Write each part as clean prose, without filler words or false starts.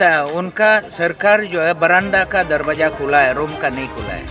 उनका सरकार जो है बरामदा का दरवाजा खुला है, रूम का नहीं खुला है।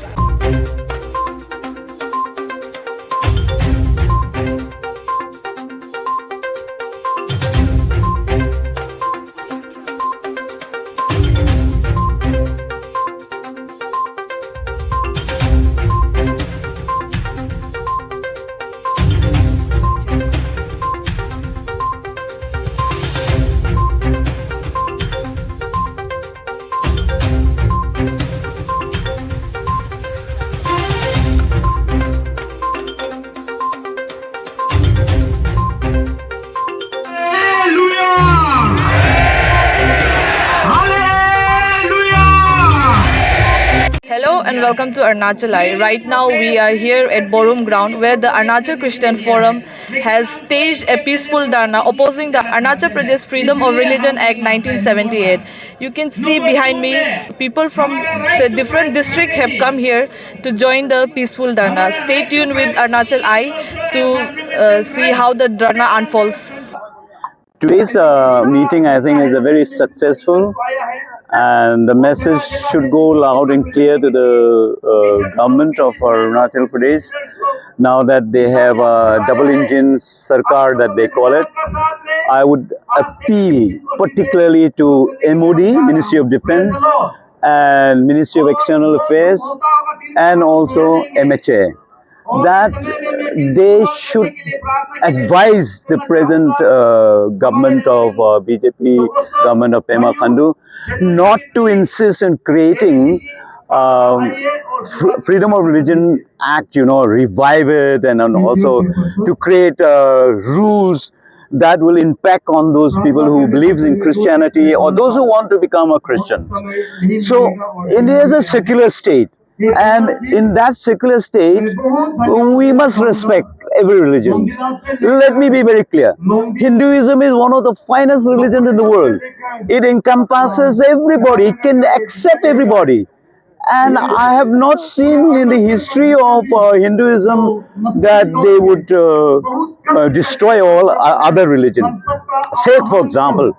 Hello and welcome to Arunachal Eye. Right now we are here at Borum ground where the Arunachal Christian Forum has staged a peaceful dharna opposing the Arunachal Pradesh Freedom of Religion Act 1978. You can see behind me people from different districts have come here to join the peaceful dharna. Stay tuned with Arunachal Eye to see how the dharna unfolds. Today's meeting, I think, is a very successful, and the message should go loud and clear to the government of Arunachal Pradesh. Now that they have a double-engine sarkar, that they call it, I would appeal particularly to MOD, Ministry of Defence, and Ministry of External Affairs, and also MHA, that they should advise the present government of BJP, government of Pema Khandu, not to insist on creating Freedom of Religion Act, revive it, and also to create rules that will impact on those people who believes in Christianity or those who want to become a Christian. So India is a secular state. And in that secular state, we must respect every religion. Let me be very clear. Hinduism is one of the finest religions in the world. It encompasses everybody. It can accept everybody. And I have not seen in the history of Hinduism that they would destroy all other religions. Say, for example,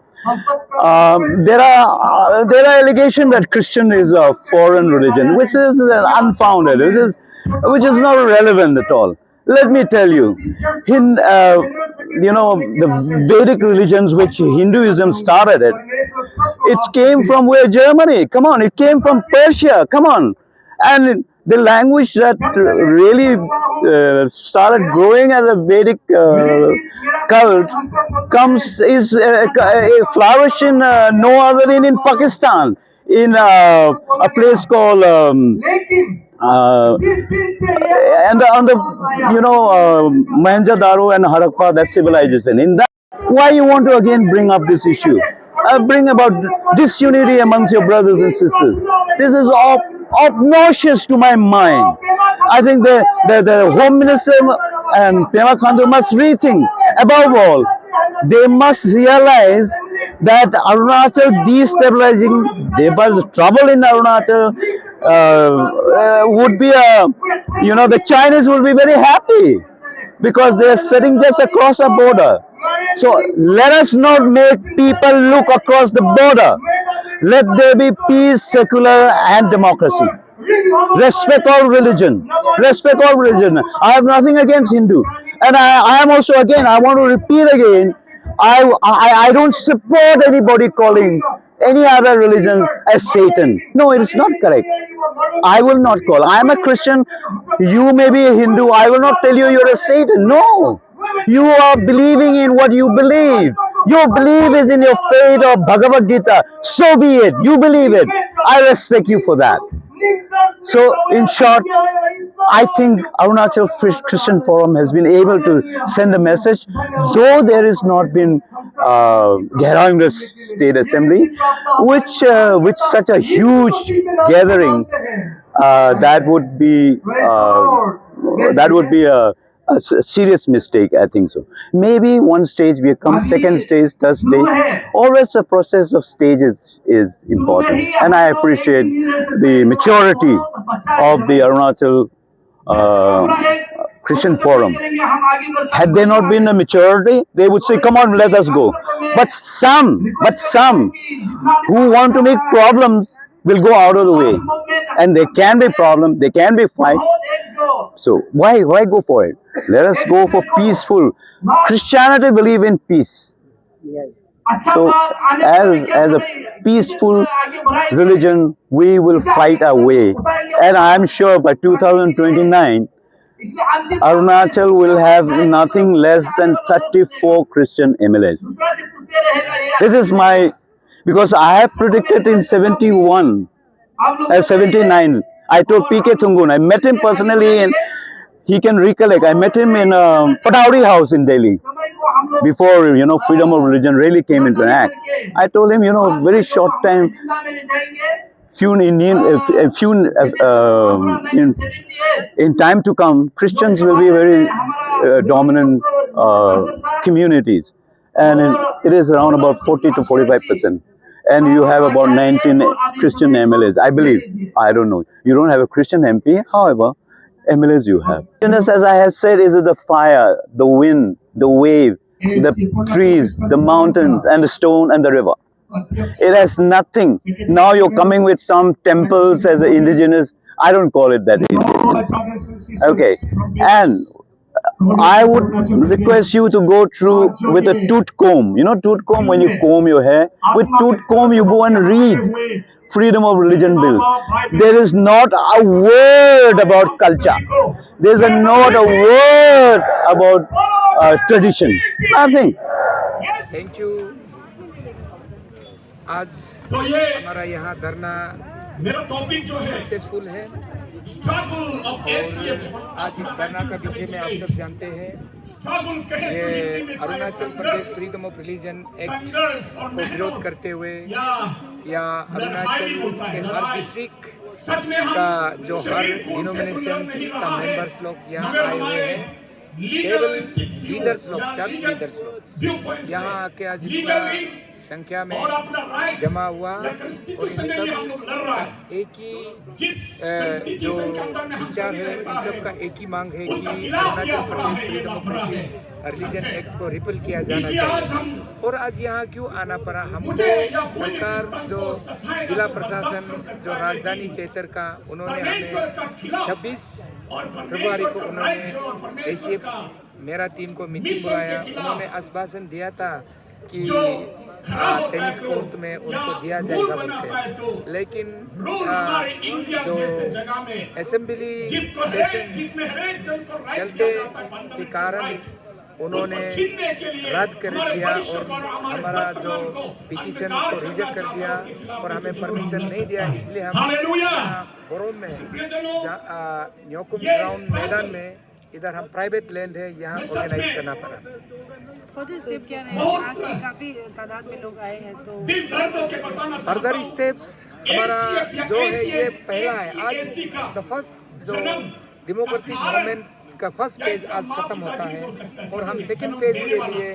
there are allegations that Christian is a foreign religion, which is unfounded, which is not relevant at all. Let me tell you, the Vedic religions, which Hinduism started it came from where? Germany. Come on, it came from Persia. Come on, and the language that really started growing as a Vedic cult is flourishing no other than in Pakistan, in a place called and on the Mohenjo-daro and Harappa, that civilization. In that, why you want to again bring up this issue? Bring about disunity amongst your brothers and sisters. This is obnoxious to my mind. I think the Home Minister and Pema Khandu must rethink. Above all, they must realize that Arunachal destabilizing, the trouble in Arunachal would be the Chinese will be very happy because they are sitting just across a border. So let us not make people look across the border. Let there be peace, secular and democracy. Respect all religion. Respect all religion. I have nothing against Hindu. And I am also, again, I want to repeat again, I don't support anybody calling any other religion as Satan. No, it is not correct. I will not call. I am a Christian. You may be a Hindu. I will not tell you you're a Satan. No. You are believing in what you believe. Your belief is in your faith of Bhagavad Gita. So be it. You believe it. I respect you for that. So, in short, I think Arunachal Christian Forum has been able to send a message, though there has not been Gehraimganj State Assembly, which such a huge gathering that would be a serious mistake, I think so. Maybe one stage becomes second stage, third stage. Always the process of stages is important. And I appreciate the maturity of the Arunachal Christian Forum. Had there not been a maturity, they would say, come on, let us go. But some who want to make problems will go out of the way. And there can be problem, there can be fight. So why go for it? Let us go for peaceful. Christianity believe in peace. So as a peaceful religion, we will fight our way. And I am sure by 2029, Arunachal will have nothing less than 34 Christian MLAs. This is because I have predicted in 79, I told PK Thungun, I met him personally and he can recollect. I met him in Pataudi House in Delhi. Before, freedom of religion really came into an act. I told him, very short time, in time to come, Christians will be very dominant communities. And it is around about 40 to 45%. And you have about 19 Christian MLAs, I believe. I don't know. You don't have a Christian MP, however, MLAs you have. As I have said, is the fire, the wind, the wave, the trees, the mountains, and the stone and the river. It has nothing. Now you're coming with some temples as an indigenous. I don't call it that indigenous. Okay. And I would request you to go through with a tooth comb. You know tooth comb, when you comb your hair? With tooth comb, you go and read Freedom of Religion Bill. There is not a word about culture. There is not a word about tradition. Nothing. Thank you. आज हमारा यहाँ धरना मेरा topic जो है successful है। Struggle of Asia. आज इस धरना का विषय में आप सब जानते हैं, ये Arunachal Pradesh freedom of religion act को विरोध करते हुए या अरुणाचल के हर डिस्ट्रिक्ट का जो हर डिनोमिनेशन का मेंबर्स लोग यहाँ आए हुए हैं, केवल लीडर्स लोग, चर्च लीडर्स लोग यहाँ आके आज इतना संख्या में जमा हुआ और इन सब एक ही जो विचार है, इन सब का एक ही मांग है कि Arunachal Pradesh freedom of religion act को रिपील किया जाना चाहिए। और आज यहाँ क्यों आना पड़ा हमको? सरकार जो जिला प्रशासन जो राजधानी क्षेत्र का, उन्होंने हमें 26 फरवरी को उन्होंने एसीएफ मेरा टीम को मीटिंग बुलाया। उन्होंने आश्वासन दिया था कि टेनिस कोर्ट में उनको दिया जाएगा बोलते, लेकिन जो असेंबली सेशन चलते के कारण उन्होंने रद्द कर दिया और हमारा जो पिटीशन को रिजेक्ट कर दिया और हमें परमिशन नहीं दिया। इसलिए हम बोरोम में न्योकुम ग्राउंड मैदान में, इधर हम प्राइवेट लैंड है, यहाँ ऑर्गेनाइज करना पड़ा। काफी तादाद में लोग आए हैं, तो फर्दर स्टेप्स हमारा जो है ये पहला है। आज द फर्स्ट जो डेमोक्रेटिक मूवमेंट का फर्स्ट पेज आज खत्म होता है और हम सेकंड पेज के लिए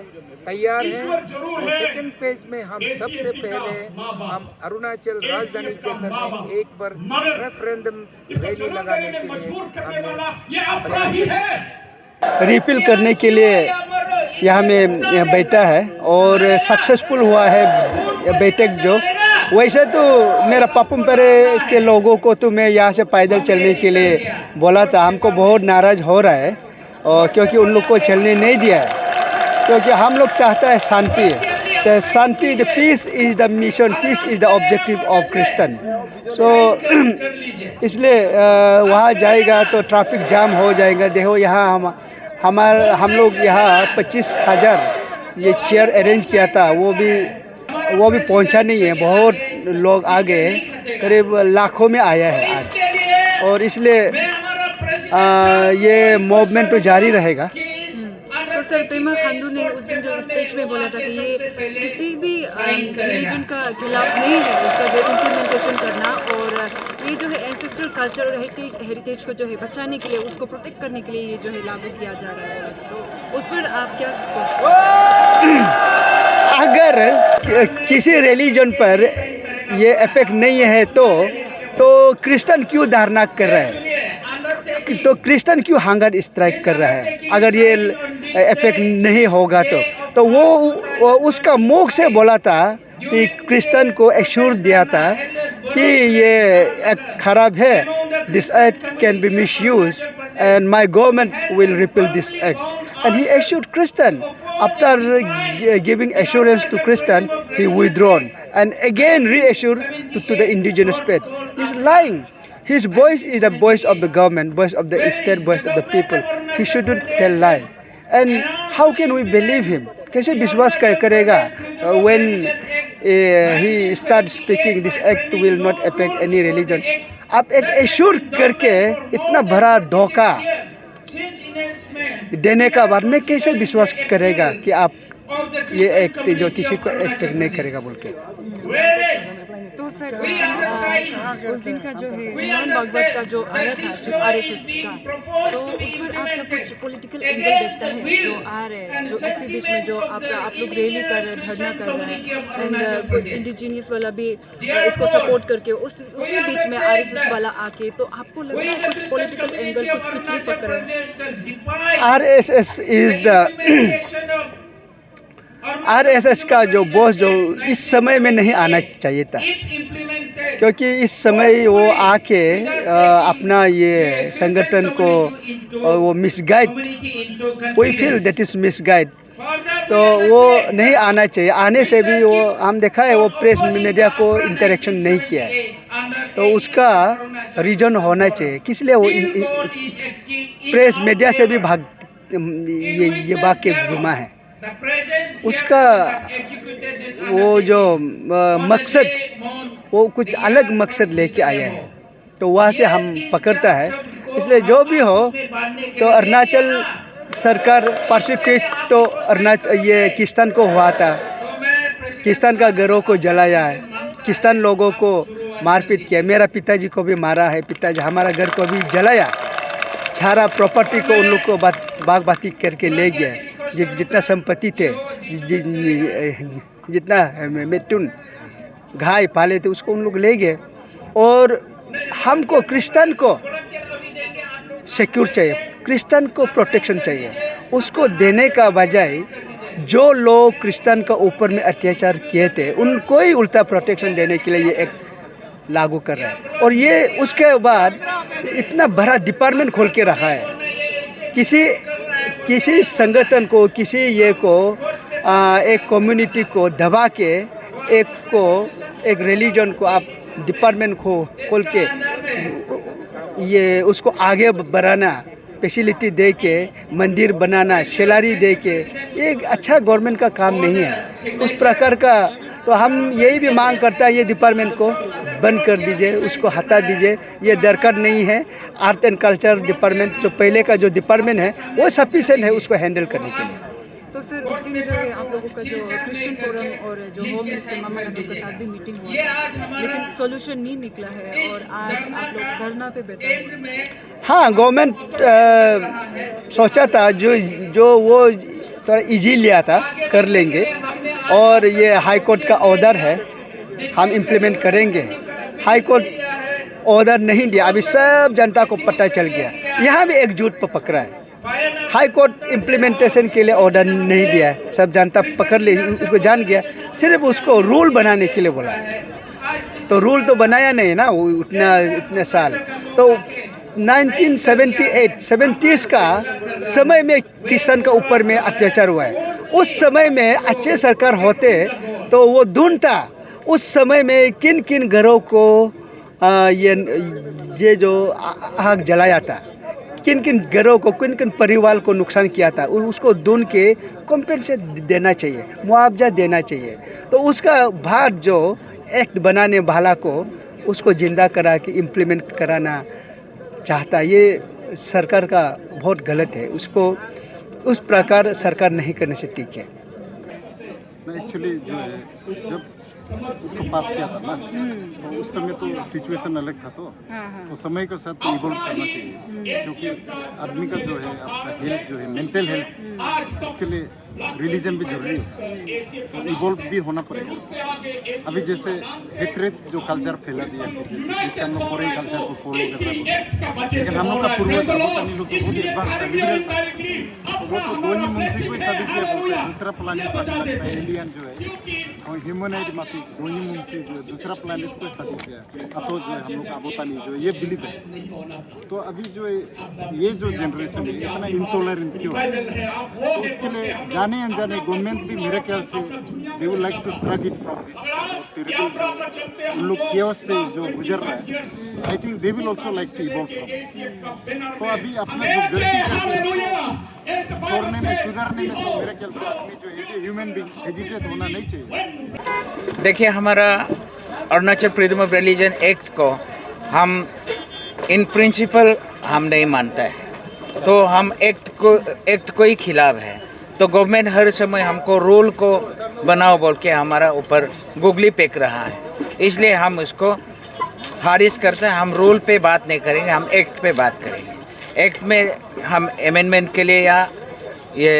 तैयार हैं। और सेकंड पेज में हम सबसे पहले हम अरुणाचल राजधानी क्षेत्र में एक बार रेफरेंडम रैली लगाने के लिए रिपील करने के लिए यहाँ में बैठा है और सक्सेसफुल हुआ है बैठक जो। वैसे तो मेरा पापुमपरे के लोगों को तो मैं यहाँ से पैदल चलने के लिए बोला था, हमको बहुत नाराज़ हो रहा है और क्योंकि उन लोग को चलने नहीं दिया है, क्योंकि हम लोग चाहता है शांति। तो शांति, the peace is the mission, peace is the objective of Christian. So इसलिए वहाँ जाएगा तो ट्रैफिक जाम हो जाएगा। देखो यहाँ हम लोग यहाँ 25,000 ये चेयर अरेंज किया था, वो भी पहुँचा नहीं है। बहुत लोग आ गए, करीब लाखों में आया है आज। और इसलिए ये मूवमेंट तो जारी रहेगा। तो सर, पेमा खांडू ने उस दिन जो स्पीच में बोला था कि ये किसी भी रिलीजन का खिलाफ नहीं है, उसका जो इम्प्लीमेंटेशन करना और ये जो है एंसेस्ट्रल कल्चर और हेरिटेज को जो है बचाने के लिए, उसको प्रोटेक्ट करने के लिए ये जो है लागू किया जा रहा है, तो उस पर आप क्या सोचते हैं? अगर किसी रिलीजन पर ये इफेक्ट नहीं है तो क्रिश्चियन क्यों धारणा कर रहे हैं? तो क्रिश्चियन क्यों हंगर स्ट्राइक कर रहा है? अगर ये इफेक्ट नहीं होगा तो वो उसका मुख से बोला था कि क्रिश्चियन को एश्योर दिया था कि ये एक्ट खराब है, this act can be misuse and my government will repeal this act. And he assured Christian. After giving assurance to Christian, he withdrawn and again reassured to the indigenous faith. He's lying. His voice is the voice of the government, voice of the state, voice of the people. He shouldn't tell lie. And how can we believe him? कैसे विश्वास करेगा when he starts speaking this act will not affect any religion. आप एक assure करके इतना बड़ा धोखा देने का बाद में कैसे विश्वास करेगा कि आप ये एक जो किसी को इफेक्ट नहीं करेगा बोल के? तो सर उस दिन का जो है मोहन भागवत का जो आया था जो आरएसएस का, तो उस पर आपका कुछ पॉलिटिकल एंगल देखता है जो आ रहे हैं, जो इसी बीच में जो आप लोग रैली कर रहे हैं, धरना कर रहे हैं एंड इंडिजिनियस वाला भी इसको सपोर्ट करके उसी बीच में आरएसएस वाला आके, तो आपको लग रहा है कुछ पॉलिटिकल एंगल कुछ खिचड़ी पकड़ रहे हैं? आरएसएस इज द आरएसएस का जो बॉस जो इस समय में नहीं आना चाहिए था, क्योंकि इस समय वो आके अपना ये संगठन को वो misguide, we feel that is misguide, तो वो नहीं आना चाहिए। आने से भी वो हम देखा है वो प्रेस मीडिया को इंटरेक्शन नहीं किया है, तो उसका रीजन होना चाहिए किस लिए वो प्रेस मीडिया से भी ये भाग के घुमा है। उसका वो जो मकसद वो कुछ अलग मकसद लेके आया है, तो वहाँ से हम पकड़ता है। इसलिए जो भी हो तो अरुणाचल सरकार पार्सिक्यूट तो अरुणाचल ये किस्तान को हुआ था, किस्तान का घरों को जलाया है, किस्तान लोगों को मारपीट किया, मेरा पिताजी को भी मारा है, पिताजी हमारा घर को भी जलाया, सारा प्रॉपर्टी को उन लोग को बाग बाती करके ले गया, जितना संपत्ति थे, जितना मिथुन गाय पाले थे उसको उन लोग ले गए। और हमको क्रिश्चियन को सिक्योर चाहिए, क्रिश्चियन को प्रोटेक्शन चाहिए, उसको देने का बजाय जो लोग क्रिश्चियन का ऊपर में अत्याचार किए थे उनको ही उल्टा प्रोटेक्शन देने के लिए ये एक लागू कर रहा है। और ये उसके बाद इतना बड़ा डिपार्टमेंट खोल के रखा है, किसी संगठन को, किसी ये को एक कम्युनिटी को दबा के एक रिलीजन को आप डिपार्टमेंट को खोल के ये उसको आगे बढ़ाना, फैसिलिटी दे के मंदिर बनाना, सैलरी दे के, ये अच्छा गवर्नमेंट का काम नहीं है उस प्रकार का। तो हम यही भी मांग करता है ये डिपार्टमेंट को बंद कर दीजिए, उसको हटा दीजिए, ये दरकार नहीं है। आर्ट एंड कल्चर डिपार्टमेंट जो पहले का जो डिपार्टमेंट है वो सफिशिएंट है उसको हैंडल करने के लिए। तो सर उस दिन जो है आप लोगों का जो क्रिश्चियन फोरम और जो होम मिनिस्टर मामा नंदू के साथ भी मीटिंग हुआ था, लेकिन सॉल्यूशन नहीं निकला है और आज आप लोग धरना पे बैठे हैं। हाँ, गवर्नमेंट सोचा था जो वो थोड़ा इजी लिया था कर लेंगे, और ये हाई कोर्ट का ऑर्डर है हम इम्प्लीमेंट करेंगे। हाई कोर्ट ऑर्डर नहीं दिया, अभी सब जनता को पता चल गया, यहाँ भी एकजुट पर पकड़ा है। हाई कोर्ट इम्प्लीमेंटेशन के लिए ऑर्डर नहीं दिया है, सब जनता पकड़ ले, उसको जान गया, सिर्फ उसको रूल बनाने के लिए बोला है। तो रूल तो बनाया नहीं ना वो इतने साल। तो 1970s का समय में किसान का ऊपर में अत्याचार हुआ है, उस समय में अच्छे सरकार होते तो वो ढूंढता उस समय में किन किन घरों को ये जो आग जलाया था, किन किन घरों को, किन किन परिवार को नुकसान किया था, उसको ढूंढ के कॉम्पेंसेट देना चाहिए, मुआवजा देना चाहिए। तो उसका बाद जो एक्ट बनाने वाला को उसको जिंदा करा के इम्प्लीमेंट कराना चाहता, ये सरकार का बहुत गलत है, उसको उस प्रकार सरकार नहीं करने से ठीक है। मैं एक्चुअली जो है जब उसको पास किया था ना, तो उस समय तो सिचुएशन अलग था, तो समय के साथ इवॉल्व करना चाहिए, क्योंकि आदमी का जो है आपका हेल्थ जो है, मेंटल हेल्थ, इसके लिए रिलीजन भी जरूरी है, तो इवॉल्व भी होना पड़ेगा। अभी जैसे हेट्रेट जो कल्चर फैला दिया, जैसे क्रिश्चियन लोग पूरे कल्चर को फॉलो कर रहे हैं, लेकिन हम लोग का पूर्वज अबोतानी लोग तो बहुत एडवांस था, लिबरल था। वो तो दोनी मुंशी को ही शादी किया बोलते हैं, दूसरा प्लानिट पर एलियन जो है और ह्यूमनॉइड माफी दोनी मुंशी जो है दूसरा प्लानिट को शादी किया, अतो जो है हम लोग का अबोतानी जो ये बिलीव है। तो अभी जो ये जो जनरेशन है इतना इंटॉलरेंट क्यों है, तो उसके लिए जाने अनजाने गवर्नमेंट भी मेरे ख्याल से they would like to struck it from this territory उन लोग केओस से जो गुजर रहा है। I think they will also like to evolve from. तो अभी अपना जो गलती करके इसको छोड़ने में सुधारने में तो मेरे ख्याल से आदमी जो as a human being hesitate होना नहीं चाहिए। देखिए, हमारा Arunachal freedom of religion act को हम इन प्रिंसिपल हम नहीं मानता है, तो हम एक्ट को ही खिलाफ है। तो गवर्नमेंट हर समय हमको रूल को बनाओ बोल के हमारा ऊपर गुगली फेंक रहा है, इसलिए हम उसको खारिज करते हैं। हम रूल पे बात नहीं करेंगे, हम एक्ट पे बात करेंगे। एक्ट में हम अमेंडमेंट के लिए या ये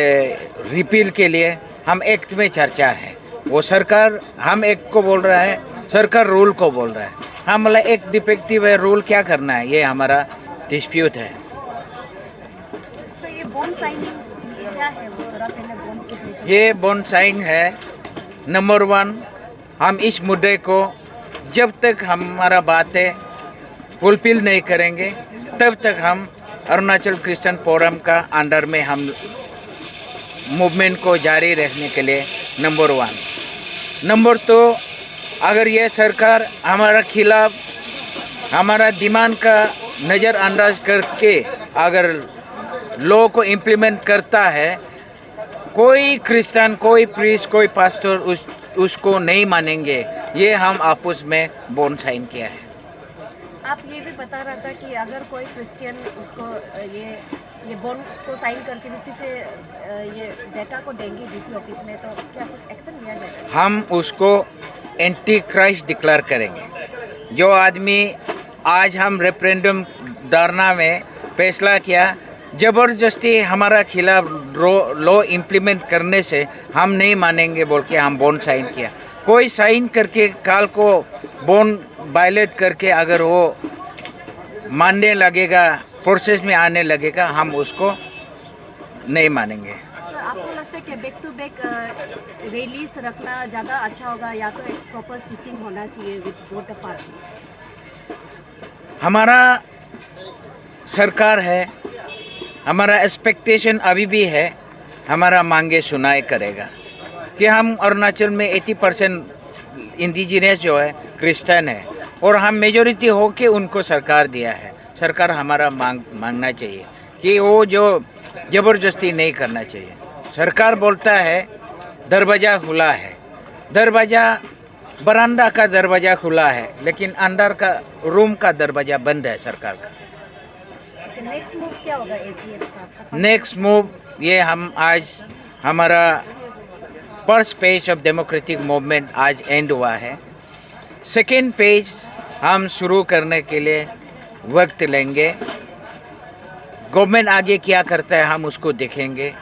रिपील के लिए हम एक्ट में चर्चा है। वो सरकार हम एक्ट को बोल रहा है, सरकार रूल को बोल रहा है। हम मतलब एक डिफेक्टिव है, रूल क्या करना है, ये हमारा डिस्प्यूट है। ये बॉन्ड साइन है नंबर 1। हम इस मुद्दे को जब तक हमारा बातें फुलफिल नहीं करेंगे तब तक हम अरुणाचल क्रिश्चियन फोरम का अंडर में हम मूवमेंट को जारी रखने के लिए नंबर 1। नंबर 2, अगर ये सरकार हमारा खिलाफ हमारा डिमांड का नज़रअंदाज करके अगर लॉ को इम्प्लीमेंट करता है, कोई क्रिश्चियन, कोई प्रीस्ट, कोई पास्टर उसको नहीं मानेंगे। ये हम आपस में बॉन्ड साइन किया है। आप ये भी बता रहा था कि अगर कोई क्रिश्चियन उसको ये बॉन्ड को साइन करके डीसी से ये डेटा को देंगे डीसी ऑफिस में, तो क्या कुछ एक्शन लिया जाएगा? हम उसको एंटी क्राइस्ट डिक्लेयर करेंगे। जो आदमी आज हम रेफरेंडम धरना में फैसला किया, ज़बरदस्ती हमारा खिलाफ लॉ इम्प्लीमेंट करने से हम नहीं मानेंगे बोल के हम बॉन्ड साइन किया। कोई साइन करके काल को बॉन्ड वायलेट करके अगर वो मानने लगेगा, प्रोसेस में आने लगेगा, हम उसको नहीं मानेंगे। तो आपको लगता है कि बैक टू बैक रैलीज रखना ज़्यादा अच्छा होगा या तो एक प्रॉपर सीटिंग होना चाहिए विद बोथ द पार्टी? हमारा सरकार है, हमारा एक्सपेक्टेशन अभी भी है, हमारा मांगे सुनाई करेगा कि हम अरुणाचल में 80% इंडिजिनियस जो है क्रिश्चियन है और हम मेजॉरिटी हो के उनको सरकार दिया है। सरकार हमारा मांगना चाहिए कि वो जो ज़बरदस्ती नहीं करना चाहिए। सरकार बोलता है दरवाज़ा खुला है, दरवाज़ा बरामदा का दरवाज़ा खुला है, लेकिन अंदर का रूम का दरवाज़ा बंद है सरकार का। नेक्स्ट मूव क्या होगा एसीएफ का? नेक्स्ट मूव ये हम आज हमारा first phase of democratic movement आज एंड हुआ है। सेकेंड फेज हम शुरू करने के लिए वक्त लेंगे। गवर्नमेंट आगे क्या करता है हम उसको देखेंगे।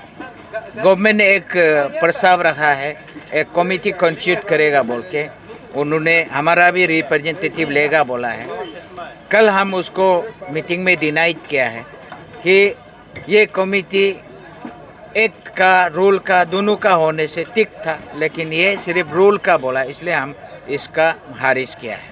गवर्नमेंट ने एक प्रस्ताव रखा है, एक कमेटी कॉन्स्टिट्यूट करेगा बोल के, उन्होंने हमारा भी रिप्रेजेंटेटिव लेगा बोला है। कल हम उसको मीटिंग में डिनाई किया है कि ये कमेटी एक्ट का रूल का दोनों का होने से ठीक था, लेकिन ये सिर्फ रूल का बोला, इसलिए हम इसका खारिज किया है।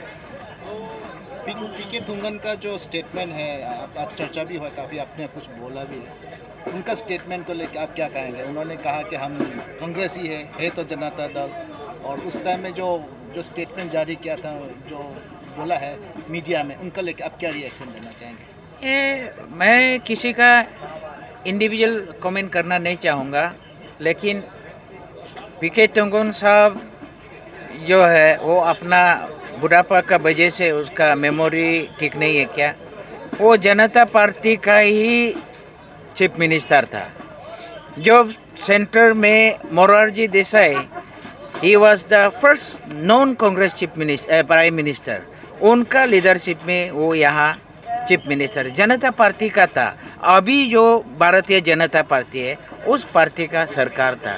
पीके तुंगन का जो स्टेटमेंट है, आज चर्चा भी हुआ काफ़ी, आपने कुछ बोला भी है, उनका स्टेटमेंट को लेकर आप क्या कहेंगे? उन्होंने कहा कि हम कांग्रेसी है तो जनता दल, और उस टाइम में जो स्टेटमेंट जारी किया था, जो बोला है मीडिया में, उनका लेकर आप क्या रिएक्शन देना चाहेंगे? मैं किसी का इंडिविजुअल कमेंट करना नहीं चाहूँगा, लेकिन पीके तुंगन साहब जो है वो अपना बुढ़ापा का वजह से उसका मेमोरी ठीक नहीं है क्या? वो जनता पार्टी का ही चीफ मिनिस्टर था। जब सेंटर में Morarji Desai, he was the first non Congress chief minister, prime minister, उनका लीडरशिप में वो यहाँ चीफ मिनिस्टर जनता पार्टी का था। अभी जो भारतीय जनता पार्टी है उस पार्टी का सरकार था।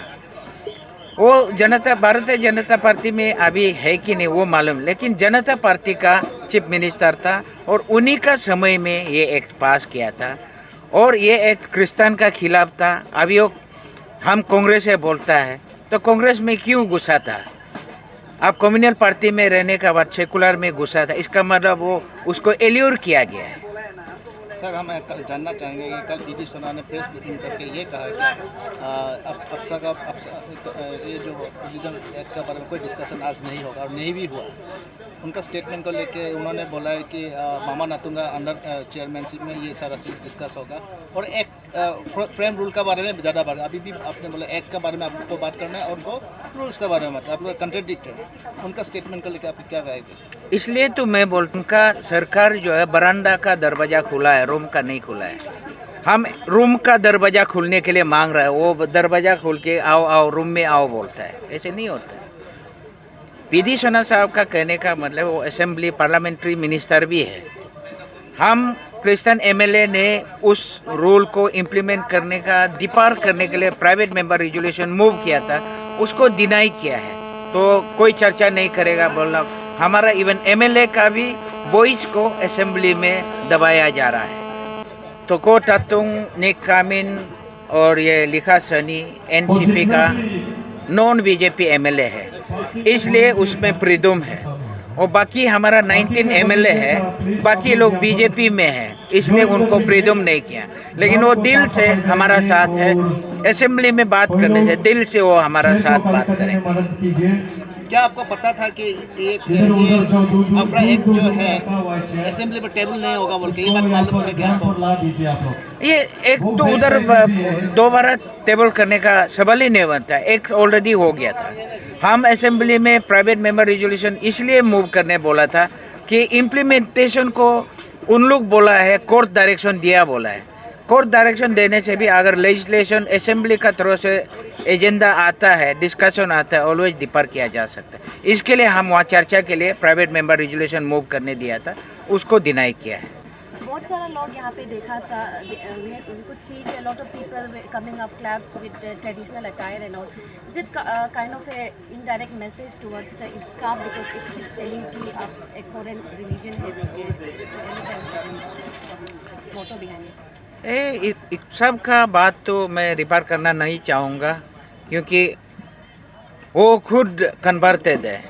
वो जनता भारतीय जनता पार्टी में अभी है कि नहीं वो मालूम, लेकिन जनता पार्टी का चीफ मिनिस्टर था और उन्हीं का समय में ये एक्ट पास किया था और ये एक्ट क्रिश्चियन का खिलाफ था। अभी वो हम कांग्रेस से बोलता है तो कांग्रेस में क्यों घुसा था? आप कम्युनल पार्टी में रहने का बाद सेकुलर में घुसा था, इसका मतलब वो उसको एल्योर किया गया है। सर हम कल जानना चाहेंगे कि कल पीडी सोना ने प्रेस मीटिंग करके ये कहा कि ये जो रिलीजन एक्ट के बारे में कोई डिस्कशन आज नहीं होगा और नहीं भी हुआ। उनका स्टेटमेंट को लेके उन्होंने बोला है कि मामा नातुंगा अंडर चेयरमैनशिप में ये सारा चीज़ डिस्कस होगा और एक फ्रेम रूल का बारे में ज़्यादा बात। अभी भी आपने बोला एक्ट के बारे में आपको बात करना है और उनको रूल्स के बारे में बात, आपको कंट्राडिक्ट है। उनका स्टेटमेंट को लेकर आप क्या रहेगा? इसलिए तो मैं बोलता हूँ उनका सरकार जो है बरामदा का दरवाज़ा खुला है, रूम का नहीं खुला है। हम रूम का दरवाज़ा खोलने के लिए मांग रहा है, वो दरवाज़ा खोल के आओ आओ रूम में आओ बोलता है, ऐसे नहीं होता है। पीडी सोना साहब का कहने का मतलब वो असेंबली पार्लियामेंट्री मिनिस्टर भी है। हम क्रिश्चियन एमएलए ने उस रूल को इम्प्लीमेंट करने का डिपार करने के लिए प्राइवेट मेंबर रेजोल्यूशन मूव किया था, उसको डिनाई किया है। तो कोई चर्चा नहीं करेगा बोलना, हमारा इवन एमएलए का भी वॉइस को असेंबली में दबाया जा रहा है। तो को तातुंग निक कामिन और ये लिखा सनी एनसीपी का नॉन बीजेपी एमएलए है, इसलिए उसमें फ्रीडम है। और बाकी हमारा 19 एमएलए है, बाकी लोग बीजेपी में हैं, इसलिए उनको फ्रीडम नहीं किया। लेकिन वो दिल से हमारा साथ है, असेंबली में बात करने से दिल से वो हमारा साथ बात करेंगे। क्या आपको पता था कि ये अफरा एक्ट जो है असेंबली में टेबल नहीं होगा बोल के, ये बात मालूम है क्या आपको? ये एक तो उधर दोबारा टेबल करने का सवाल ही नहीं बनता, एक ऑलरेडी हो गया था। हम असेंबली में प्राइवेट मेंबर रेजोल्यूशन इसलिए मूव करने बोला था कि इम्प्लीमेंटेशन को उन लोग बोला है, कोर्ट डायरेक्शन दिया बोला है। कोर्ट डायरेक्शन देने से भी अगर लेजिस्लेशन असेंबली का तरफ से एजेंडा आता है, डिस्कशन आता है, ऑलवेज डिफर किया जा सकता है। इसके लिए हम वहाँ चर्चा के लिए प्राइवेट मेंबर रेजोल्यूशन मूव करने दिया था, उसको डिनाई किया है। बहुत सारा लोग यहाँ पे देखा था, we could see a lot of people coming up clap with traditional attire and all. Is it kind of a indirect message towards the ISKCOP because it keeps telling कि आप एक foreign religion है, motto behind it? सब का बात तो मैं repair करना नहीं चाहूँगा क्योंकि वो खुद कन्वर्टेड है,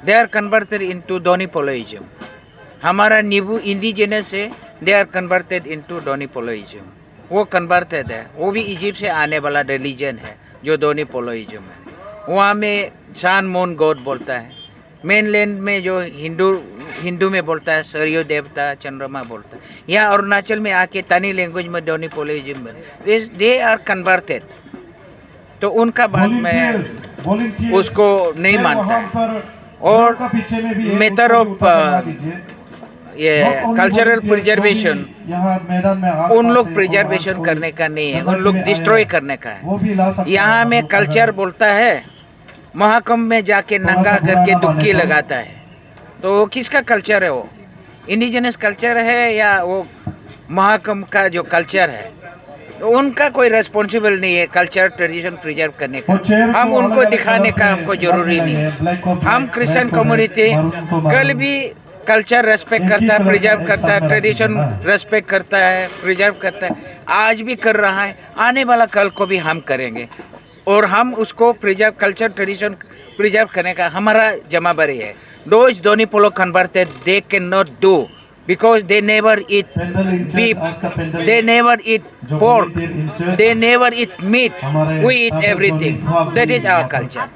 दे आर कन्वर्टेड इनटू डोनिपोलोइज्म। हमारा नीबू इंडिजिनस है, दे आर कन्वर्टेड इनटू डोनिपोलोइज्म। वो कन्वर्टेड है, वो भी इजिप्ट से आने वाला रिलीजन है जो डोनिपोलोइज्म है। वहाँ में सान मून गॉड बोलता है, मेनलैंड में जो हिंदू में बोलता है सूर्य देवता चंद्रमा बोलता है। यहाँ अरुणाचल में आके तानी लैंग्वेज में डोनिपोलोइज्म, दे आर कन्वर्टेड। तो उनका बात मैं उसको नहीं मानता। और मेथड ऑफ ये कल्चरल प्रिजर्वेशन उन लोग प्रिजर्वेशन करने का नहीं है, उन लोग डिस्ट्रॉय करने का है। यहाँ में कल्चर बोलता है महाकुंभ में जाके नंगा करके डुबकी लगाता है, तो वो किसका कल्चर है? वो इंडिजिनस कल्चर है या वो महाकुंभ का जो कल्चर है? तो उनका कोई रेस्पॉन्सिबल नहीं है कल्चर ट्रेडिशन प्रिजर्व करने का। हम उनको दिखाने का हमको जरूरी नहीं है। हम क्रिश्चियन कम्युनिटी कल भी कल्चर रेस्पेक्ट करता है, प्रिजर्व करता है, ट्रेडिशन रेस्पेक्ट करता है, प्रिजर्व करता है, आज भी कर रहा है, आने वाला कल को भी हम करेंगे। और हम उसको प्रिजर्व कल्चर ट्रेडिशन प्रिजर्व करने का हमारा जिम्मेदारी है। Those Donipolo converted, they cannot do because they never eat beef, they never eat pork, they never eat meat. We eat everything. That is our culture.